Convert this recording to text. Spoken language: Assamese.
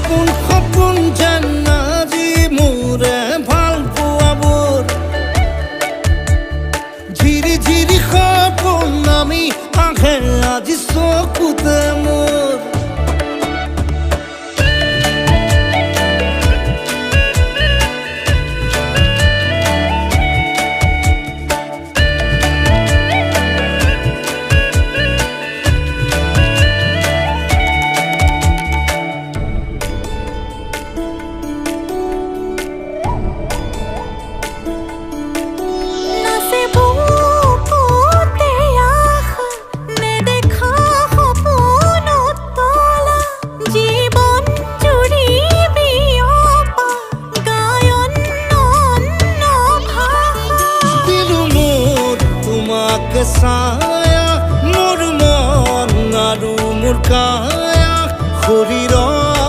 সপোন যেন আজি মোৰে ভাল পোৱাবোৰ ঝিৰি ঝিৰি সপোন আমি আহে আজি চকুতে মোৰ ছায়া মোৰ মন আৰু মোৰ কায়া শৰীৰ